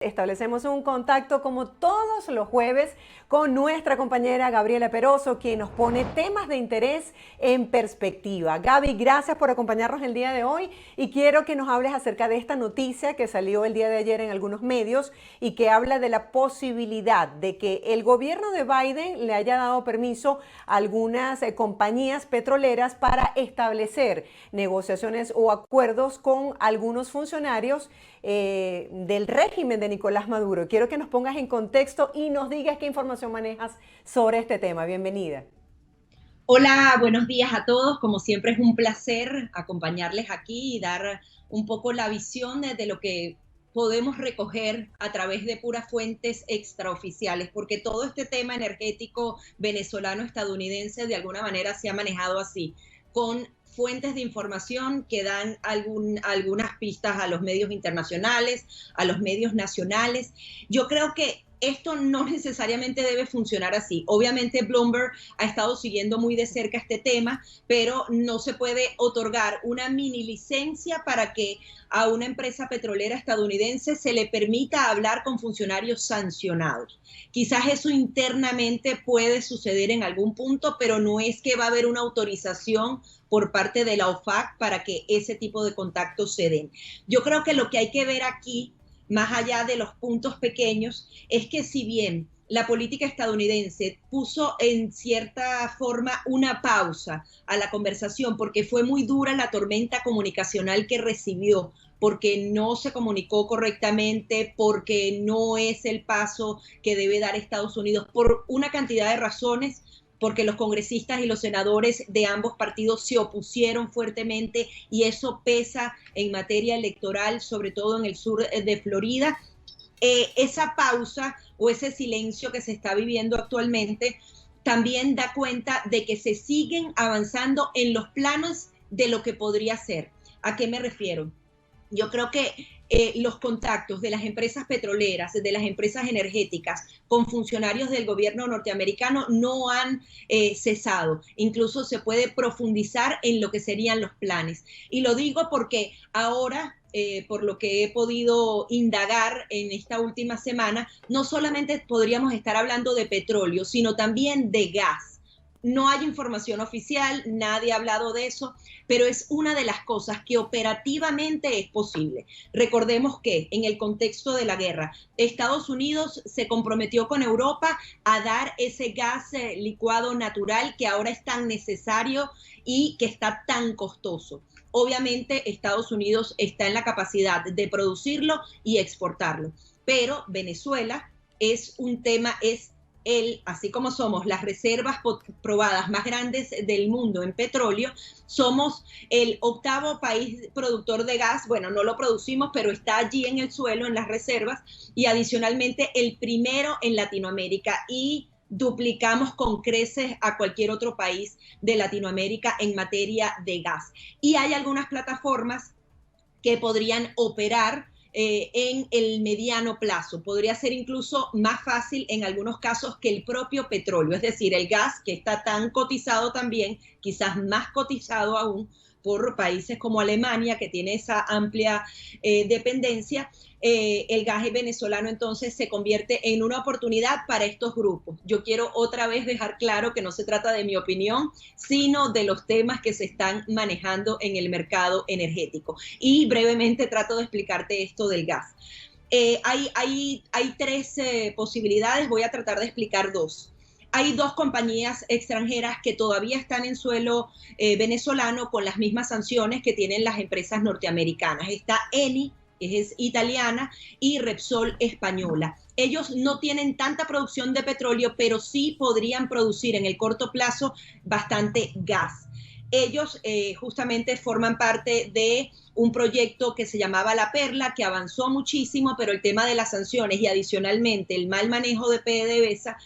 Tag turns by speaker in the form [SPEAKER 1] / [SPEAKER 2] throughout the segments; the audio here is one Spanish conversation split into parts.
[SPEAKER 1] Establecemos un contacto como todos los jueves con nuestra compañera Gabriela Peroso, quien nos pone temas de interés en perspectiva. Gaby, gracias por acompañarnos el día de hoy y quiero que nos hables acerca de esta noticia que salió el día de ayer en algunos medios y que habla de la posibilidad de que el gobierno de Biden le haya dado permiso a algunas compañías petroleras para establecer negociaciones o acuerdos con algunos funcionarios del régimen de Nicolás Maduro. Quiero que nos pongas en contexto y nos digas qué información manejas sobre este tema. Bienvenida.
[SPEAKER 2] Hola, buenos días a todos. Como siempre es un placer acompañarles aquí y dar un poco la visión de lo que podemos recoger a través de puras fuentes extraoficiales, porque todo este tema energético venezolano-estadounidense de alguna manera se ha manejado así, con fuentes de información que dan algunas pistas a los medios internacionales, a los medios nacionales. Yo creo que esto no necesariamente debe funcionar así. Obviamente Bloomberg ha estado siguiendo muy de cerca este tema, pero no se puede otorgar una mini licencia para que a una empresa petrolera estadounidense se le permita hablar con funcionarios sancionados. Quizás eso internamente puede suceder en algún punto, pero no es que va a haber una autorización por parte de la OFAC para que ese tipo de contactos se den. Yo creo que lo que hay que ver aquí, más allá de los puntos pequeños, es que si bien la política estadounidense puso en cierta forma una pausa a la conversación porque fue muy dura la tormenta comunicacional que recibió, porque no se comunicó correctamente, porque no es el paso que debe dar Estados Unidos, por una cantidad de razones, porque los congresistas y los senadores de ambos partidos se opusieron fuertemente y eso pesa en materia electoral, sobre todo en el sur de Florida. Esa pausa o ese silencio que se está viviendo actualmente también da cuenta de que se siguen avanzando en los planos de lo que podría ser. ¿A qué me refiero? Yo creo que los contactos de las empresas petroleras, de las empresas energéticas con funcionarios del gobierno norteamericano no han cesado. Incluso se puede profundizar en lo que serían los planes. Y lo digo porque ahora, por lo que he podido indagar en esta última semana, no solamente podríamos estar hablando de petróleo, sino también de gas. No hay información oficial, nadie ha hablado de eso, pero es una de las cosas que operativamente es posible. Recordemos que en el contexto de la guerra, Estados Unidos se comprometió con Europa a dar ese gas licuado natural que ahora es tan necesario y que está tan costoso. Obviamente Estados Unidos está en la capacidad de producirlo y exportarlo, pero Venezuela es un tema, así como somos las reservas probadas más grandes del mundo en petróleo, somos el 8º país productor de gas. Bueno, no lo producimos, pero está allí en el suelo, en las reservas, y adicionalmente el primero en Latinoamérica, y duplicamos con creces a cualquier otro país de Latinoamérica en materia de gas. Y hay algunas plataformas que podrían operar en el mediano plazo. Podría ser incluso más fácil en algunos casos que el propio petróleo, es decir, el gas que está tan cotizado también, quizás más cotizado aún por países como Alemania, que tiene esa amplia dependencia. El gas venezolano entonces se convierte en una oportunidad para estos grupos. Yo quiero otra vez dejar claro que no se trata de mi opinión, sino de los temas que se están manejando en el mercado energético. Y brevemente trato de explicarte esto del gas. Hay tres posibilidades, voy a tratar de explicar dos. Hay dos compañías extranjeras que todavía están en suelo venezolano con las mismas sanciones que tienen las empresas norteamericanas. Está Eni, que es italiana, y Repsol, española. Ellos no tienen tanta producción de petróleo, pero sí podrían producir en el corto plazo bastante gas. Ellos justamente forman parte de un proyecto que se llamaba La Perla, que avanzó muchísimo, pero el tema de las sanciones y adicionalmente el mal manejo de PDVSA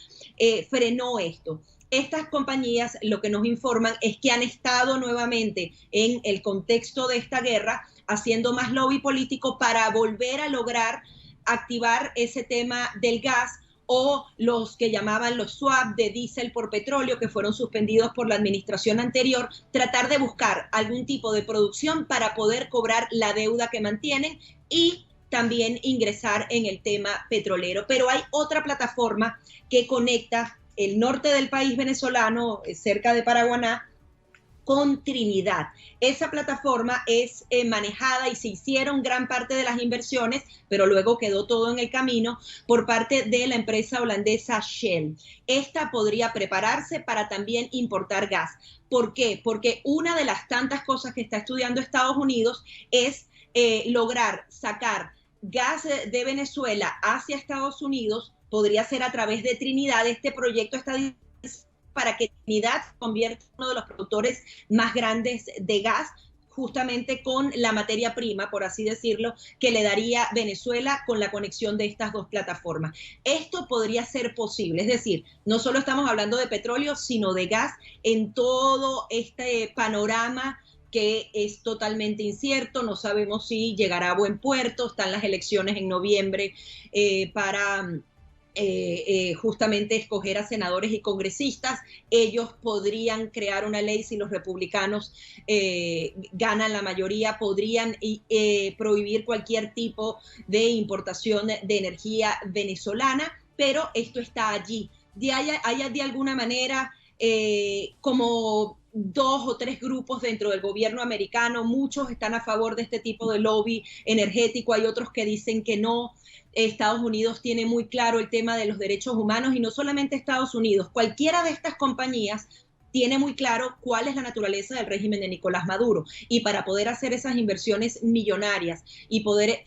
[SPEAKER 2] frenó esto. Estas compañías lo que nos informan es que han estado nuevamente en el contexto de esta guerra haciendo más lobby político para volver a lograr activar ese tema del gas, o los que llamaban los swap de diésel por petróleo, que fueron suspendidos por la administración anterior, tratar de buscar algún tipo de producción para poder cobrar la deuda que mantienen y también ingresar en el tema petrolero. Pero hay otra plataforma que conecta el norte del país venezolano, cerca de Paraguaná, con Trinidad. Esa plataforma es manejada y se hicieron gran parte de las inversiones, pero luego quedó todo en el camino por parte de la empresa holandesa Shell. Esta podría prepararse para también importar gas. ¿Por qué? Porque una de las tantas cosas que está estudiando Estados Unidos es lograr sacar gas de Venezuela hacia Estados Unidos. Podría ser a través de Trinidad. Este proyecto está para que Trinidad se convierta en uno de los productores más grandes de gas, justamente con la materia prima, por así decirlo, que le daría Venezuela con la conexión de estas dos plataformas. Esto podría ser posible, es decir, no solo estamos hablando de petróleo, sino de gas en todo este panorama que es totalmente incierto. No sabemos si llegará a buen puerto. Están las elecciones en noviembre para justamente escoger a senadores y congresistas. Ellos podrían crear una ley si los republicanos ganan la mayoría, podrían prohibir cualquier tipo de importación de energía venezolana, pero esto está allí. Hay de alguna manera como 2 o 3 grupos dentro del gobierno americano. Muchos están a favor de este tipo de lobby energético, hay otros que dicen que no. Estados Unidos tiene muy claro el tema de los derechos humanos, y no solamente Estados Unidos, cualquiera de estas compañías tiene muy claro cuál es la naturaleza del régimen de Nicolás Maduro, y para poder hacer esas inversiones millonarias y poder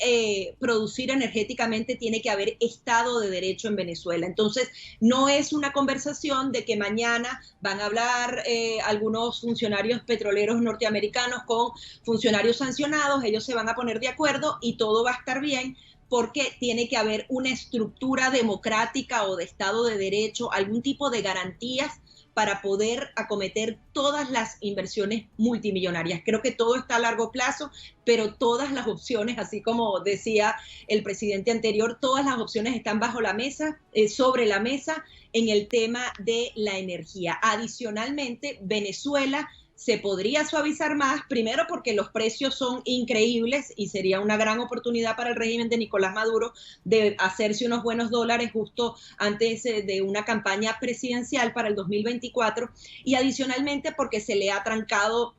[SPEAKER 2] producir energéticamente tiene que haber Estado de Derecho en Venezuela. Entonces no es una conversación de que mañana van a hablar algunos funcionarios petroleros norteamericanos con funcionarios sancionados, ellos se van a poner de acuerdo y todo va a estar bien, porque tiene que haber una estructura democrática o de Estado de Derecho, algún tipo de garantías para poder acometer todas las inversiones multimillonarias. Creo que todo está a largo plazo, pero todas las opciones, así como decía el presidente anterior, todas las opciones están bajo la mesa, sobre la mesa, en el tema de la energía. Adicionalmente, Venezuela se podría suavizar más, primero porque los precios son increíbles y sería una gran oportunidad para el régimen de Nicolás Maduro de hacerse unos buenos dólares justo antes de una campaña presidencial para el 2024, y adicionalmente porque se le ha trancado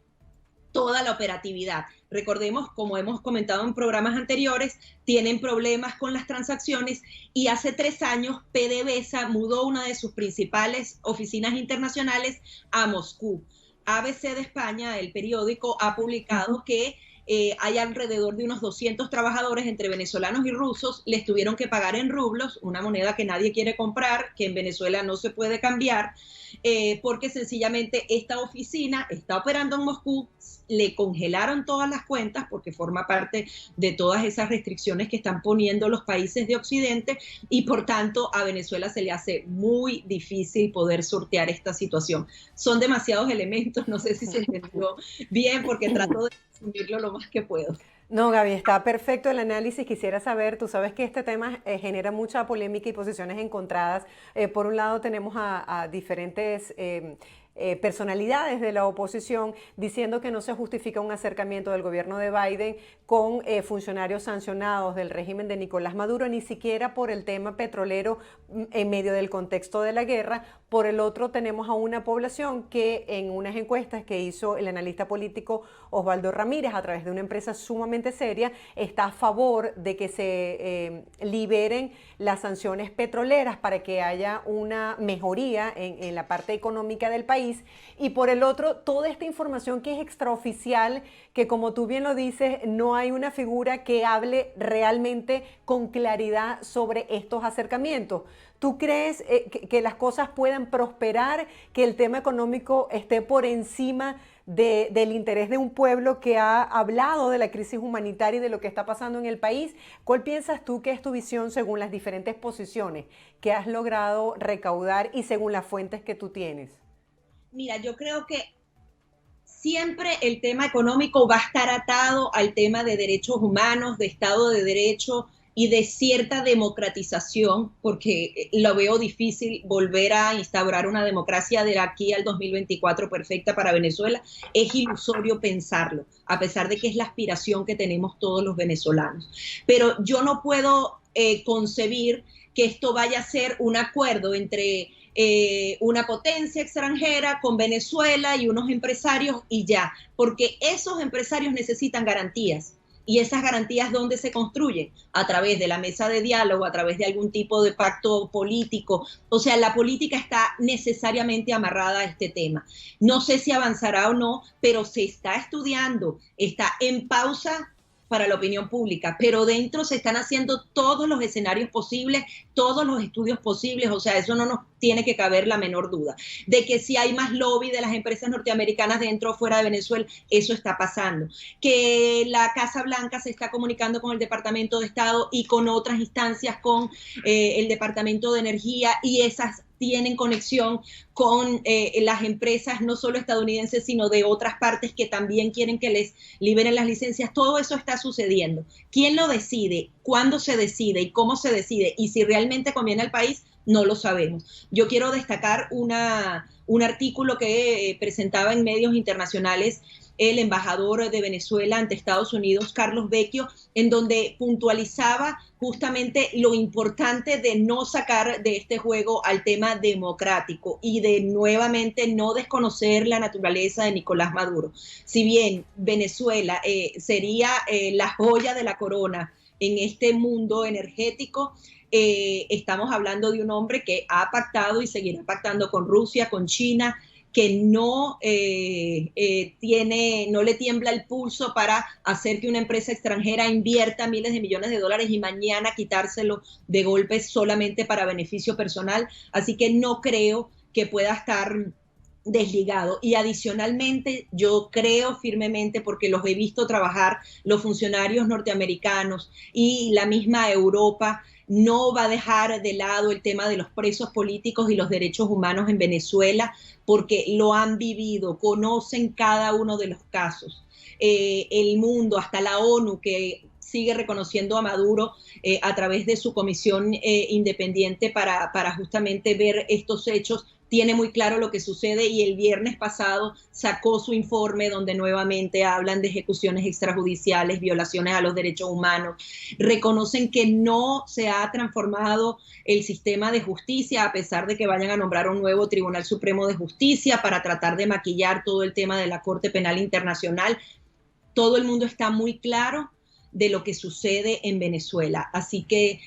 [SPEAKER 2] toda la operatividad. Recordemos, como hemos comentado en programas anteriores, tienen problemas con las transacciones, y hace 3 años PDVSA mudó una de sus principales oficinas internacionales a Moscú. ABC de España, el periódico, ha publicado que hay alrededor de unos 200 trabajadores entre venezolanos y rusos, les tuvieron que pagar en rublos, una moneda que nadie quiere comprar, que en Venezuela no se puede cambiar, porque sencillamente esta oficina está operando en Moscú. Le congelaron todas las cuentas porque forma parte de todas esas restricciones que están poniendo los países de Occidente, y por tanto a Venezuela se le hace muy difícil poder sortear esta situación. Son demasiados elementos, no sé si se entendió bien porque trato de resumirlo lo más que puedo.
[SPEAKER 1] No, Gaby, está perfecto el análisis. Quisiera saber, tú sabes que este tema genera mucha polémica y posiciones encontradas. Por un lado tenemos a diferentes personalidades de la oposición diciendo que no se justifica un acercamiento del gobierno de Biden con funcionarios sancionados del régimen de Nicolás Maduro, ni siquiera por el tema petrolero en medio del contexto de la guerra. Por el otro tenemos a una población que en unas encuestas que hizo el analista político Osvaldo Ramírez a través de una empresa sumamente seria está a favor de que se liberen las sanciones petroleras para que haya una mejoría en la parte económica del país. Y por el otro, toda esta información que es extraoficial, que como tú bien lo dices, no hay una figura que hable realmente con claridad sobre estos acercamientos. ¿Tú crees que las cosas puedan prosperar, que el tema económico esté por encima del interés de un pueblo que ha hablado de la crisis humanitaria y de lo que está pasando en el país? ¿Cuál piensas tú que es tu visión según las diferentes posiciones que has logrado recaudar y según las fuentes que tú tienes?
[SPEAKER 2] Mira, yo creo que siempre el tema económico va a estar atado al tema de derechos humanos, de Estado de Derecho, y de cierta democratización, porque lo veo difícil volver a instaurar una democracia de aquí al 2024 perfecta para Venezuela. Es ilusorio pensarlo, a pesar de que es la aspiración que tenemos todos los venezolanos. Pero yo no puedo concebir que esto vaya a ser un acuerdo entre una potencia extranjera con Venezuela y unos empresarios y ya, porque esos empresarios necesitan garantías. Y esas garantías, ¿dónde se construyen? A través de la mesa de diálogo, a través de algún tipo de pacto político. O sea, la política está necesariamente amarrada a este tema. No sé si avanzará o no, pero se está estudiando, está en pausa para la opinión pública, pero dentro se están haciendo todos los escenarios posibles, todos los estudios posibles, o sea, eso no nos tiene que caber la menor duda. De que si hay más lobby de las empresas norteamericanas dentro o fuera de Venezuela, eso está pasando. Que la Casa Blanca se está comunicando con el Departamento de Estado y con otras instancias, con el Departamento de Energía, y esas tienen conexión con las empresas no solo estadounidenses, sino de otras partes que también quieren que les liberen las licencias. Todo eso está sucediendo. ¿Quién lo decide? ¿Cuándo se decide? ¿Y cómo se decide? Y si realmente conviene al país, no lo sabemos. Yo quiero destacar un artículo que presentaba en medios internacionales el embajador de Venezuela ante Estados Unidos, Carlos Vecchio, en donde puntualizaba justamente lo importante de no sacar de este juego al tema democrático y de nuevamente no desconocer la naturaleza de Nicolás Maduro. Si bien Venezuela sería la joya de la corona en este mundo energético, estamos hablando de un hombre que ha pactado y seguirá pactando con Rusia, con China, que no le tiembla el pulso para hacer que una empresa extranjera invierta miles de millones de dólares y mañana quitárselo de golpe solamente para beneficio personal. Así que no creo que pueda estar desligado. Y adicionalmente, yo creo firmemente, porque los he visto trabajar, los funcionarios norteamericanos y la misma Europa no va a dejar de lado el tema de los presos políticos y los derechos humanos en Venezuela, porque lo han vivido, conocen cada uno de los casos. El mundo, hasta la ONU, que sigue reconociendo a Maduro a través de su comisión independiente para justamente ver estos hechos, tiene muy claro lo que sucede, y el viernes pasado sacó su informe donde nuevamente hablan de ejecuciones extrajudiciales, violaciones a los derechos humanos. Reconocen que no se ha transformado el sistema de justicia, a pesar de que vayan a nombrar un nuevo Tribunal Supremo de Justicia para tratar de maquillar todo el tema de la Corte Penal Internacional. Todo el mundo está muy claro de lo que sucede en Venezuela. Así que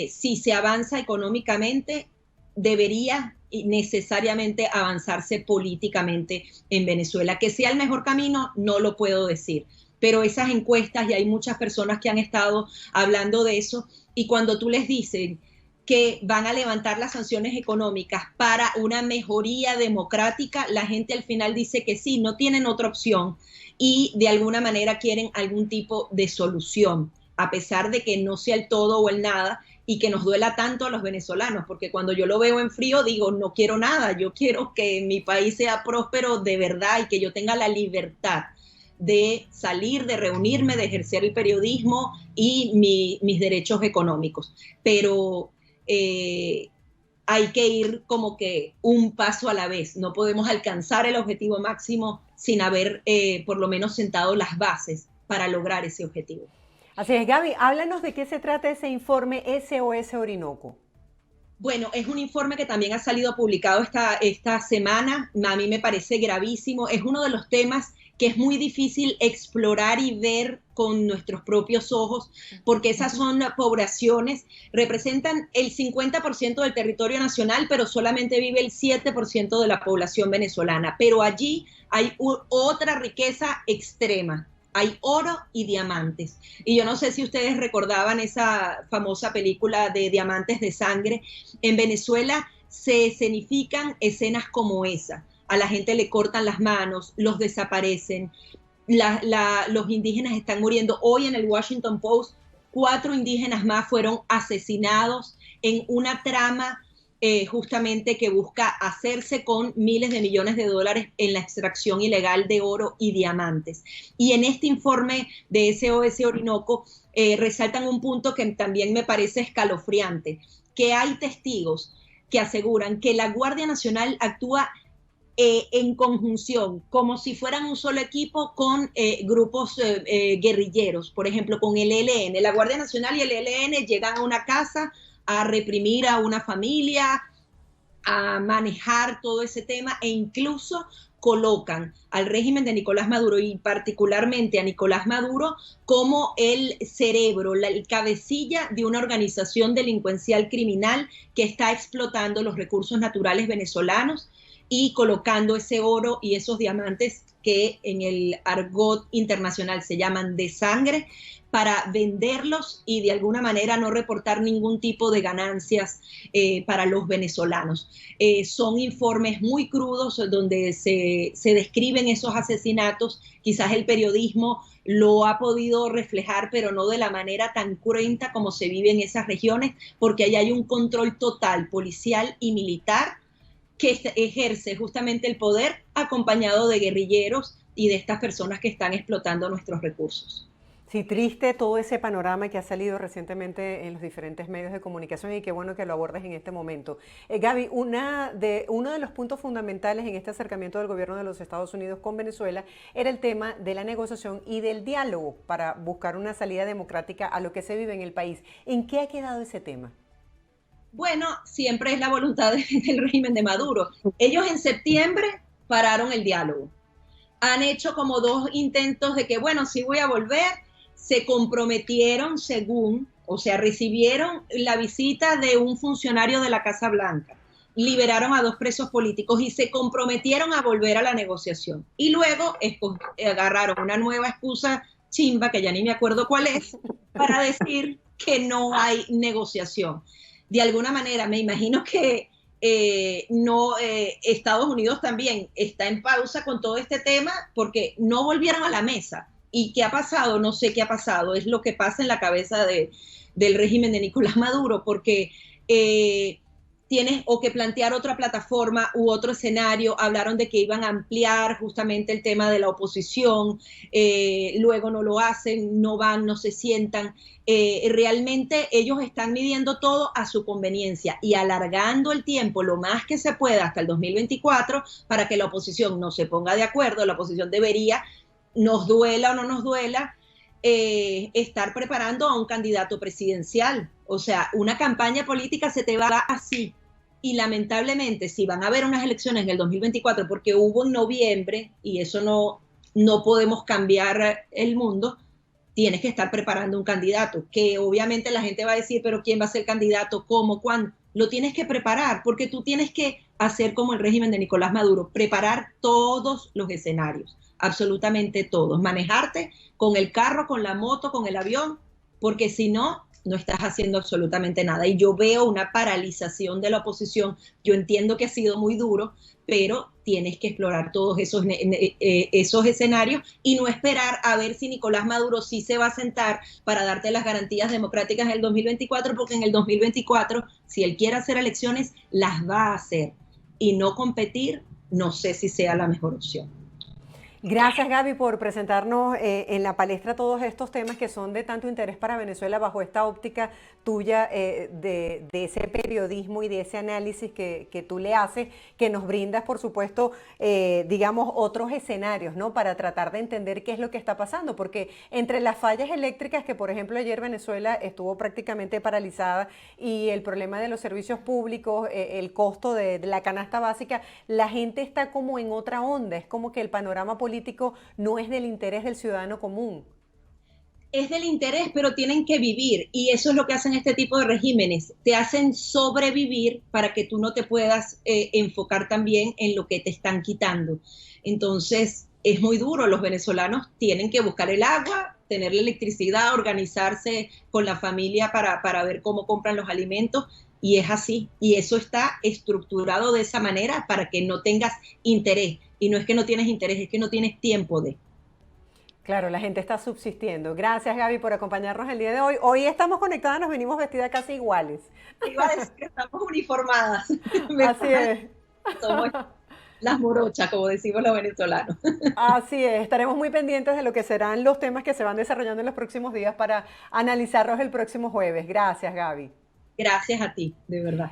[SPEAKER 2] si se avanza económicamente, debería necesariamente avanzarse políticamente en Venezuela. Que sea el mejor camino, no lo puedo decir, pero esas encuestas, y hay muchas personas que han estado hablando de eso, y cuando tú les dices que van a levantar las sanciones económicas para una mejoría democrática, la gente al final dice que sí, no tienen otra opción y de alguna manera quieren algún tipo de solución, a pesar de que no sea el todo o el nada, y que nos duela tanto a los venezolanos, porque cuando yo lo veo en frío digo, no quiero nada, yo quiero que mi país sea próspero de verdad y que yo tenga la libertad de salir, de reunirme, de ejercer el periodismo y mis derechos económicos. Pero hay que ir como que un paso a la vez, no podemos alcanzar el objetivo máximo sin haber por lo menos sentado las bases para lograr ese objetivo.
[SPEAKER 1] Así es, Gaby, háblanos de qué se trata ese informe SOS Orinoco.
[SPEAKER 2] Bueno, es un informe que también ha salido publicado esta semana. A mí me parece gravísimo. Es uno de los temas que es muy difícil explorar y ver con nuestros propios ojos, porque esas son poblaciones, representan el 50% del territorio nacional, pero solamente vive el 7% de la población venezolana. Pero allí hay otra riqueza extrema. Hay oro y diamantes. Y yo no sé si ustedes recordaban esa famosa película de Diamantes de Sangre. En Venezuela se escenifican escenas como esa. A la gente le cortan las manos, los desaparecen, los indígenas están muriendo. Hoy en el Washington Post, 4 indígenas más fueron asesinados en una trama justamente que busca hacerse con miles de millones de dólares en la extracción ilegal de oro y diamantes. Y en este informe de SOS Orinoco resaltan un punto que también me parece escalofriante, que hay testigos que aseguran que la Guardia Nacional actúa en conjunción, como si fueran un solo equipo con grupos guerrilleros, por ejemplo, con el ELN. La Guardia Nacional y el ELN llegan a una casa a reprimir a una familia, a manejar todo ese tema e incluso colocan al régimen de Nicolás Maduro y particularmente a Nicolás Maduro como el cerebro, el cabecilla de una organización delincuencial criminal que está explotando los recursos naturales venezolanos y colocando ese oro y esos diamantes que en el argot internacional se llaman de sangre, para venderlos y de alguna manera no reportar ningún tipo de ganancias para los venezolanos. Son informes muy crudos donde se describen esos asesinatos. Quizás el periodismo lo ha podido reflejar, pero no de la manera tan cruenta como se vive en esas regiones, porque allá hay un control total policial y militar que ejerce justamente el poder acompañado de guerrilleros y de estas personas que están explotando nuestros recursos.
[SPEAKER 1] Sí, triste todo ese panorama que ha salido recientemente en los diferentes medios de comunicación y qué bueno que lo abordes en este momento. Gaby, uno de los puntos fundamentales en este acercamiento del gobierno de los Estados Unidos con Venezuela era el tema de la negociación y del diálogo para buscar una salida democrática a lo que se vive en el país. ¿En qué ha quedado ese tema?
[SPEAKER 2] Bueno, siempre es la voluntad del régimen de Maduro. Ellos en septiembre pararon el diálogo. Han hecho como 2 intentos de que, bueno, sí voy a volver. Se comprometieron o sea, recibieron la visita de un funcionario de la Casa Blanca, liberaron a 2 presos políticos y se comprometieron a volver a la negociación. Y luego agarraron una nueva excusa chimba, que ya ni me acuerdo cuál es, para decir que no hay negociación. De alguna manera, me imagino que Estados Unidos también está en pausa con todo este tema porque no volvieron a la mesa. ¿Y qué ha pasado? No sé qué ha pasado. Es lo que pasa en la cabeza del régimen de Nicolás Maduro, porque tienes o que plantear otra plataforma u otro escenario. Hablaron de que iban a ampliar justamente el tema de la oposición, luego no lo hacen, no van, no se sientan. Realmente ellos están midiendo todo a su conveniencia y alargando el tiempo lo más que se pueda hasta el 2024 para que la oposición no se ponga de acuerdo. La oposición debería, nos duela o no nos duela, estar preparando a un candidato presidencial. O sea, una campaña política se te va así. Y lamentablemente, si van a haber unas elecciones en el 2024, porque hubo en noviembre, y eso no podemos cambiar el mundo, tienes que estar preparando un candidato, que obviamente la gente va a decir, pero ¿quién va a ser candidato? ¿Cómo? ¿Cuándo? Lo tienes que preparar, porque tú tienes que hacer como el régimen de Nicolás Maduro, preparar todos los escenarios, absolutamente todos, manejarte con el carro, con la moto, con el avión, porque si no, no estás haciendo absolutamente nada. Y yo veo una paralización de la oposición. Yo entiendo que ha sido muy duro, pero tienes que explorar todos esos escenarios y no esperar a ver si Nicolás Maduro sí se va a sentar para darte las garantías democráticas en el 2024, porque en el 2024, si él quiere hacer elecciones, las va a hacer. Y no competir, no sé si sea la mejor opción.
[SPEAKER 1] Gracias, Gaby, por presentarnos en la palestra todos estos temas que son de tanto interés para Venezuela bajo esta óptica tuya de ese periodismo y de ese análisis que tú le haces, que nos brindas, por supuesto, digamos, otros escenarios, ¿no? Para tratar de entender qué es lo que está pasando, porque entre las fallas eléctricas, que por ejemplo ayer Venezuela estuvo prácticamente paralizada, y el problema de los servicios públicos, el costo de la canasta básica, la gente está como en otra onda, es como que el panorama político no es del interés del ciudadano común.
[SPEAKER 2] Es del interés, pero tienen que vivir, y eso es lo que hacen este tipo de regímenes, te hacen sobrevivir para que tú no te puedas enfocar también en lo que te están quitando. Entonces, es muy duro, los venezolanos tienen que buscar el agua, tener la electricidad, organizarse con la familia para ver cómo compran los alimentos, y es así, y eso está estructurado de esa manera para que no tengas interés. Y no es que no tienes interés, es que no tienes tiempo de.
[SPEAKER 1] Claro, la gente está subsistiendo. Gracias, Gaby, por acompañarnos el día de hoy. Hoy estamos conectadas, nos venimos vestidas casi iguales.
[SPEAKER 2] Iba a decir que estamos uniformadas.
[SPEAKER 1] Así es.
[SPEAKER 2] Somos las morochas, como decimos los venezolanos.
[SPEAKER 1] Así es, estaremos muy pendientes de lo que serán los temas que se van desarrollando en los próximos días para analizarlos el próximo jueves. Gracias, Gaby.
[SPEAKER 2] Gracias a ti, de verdad.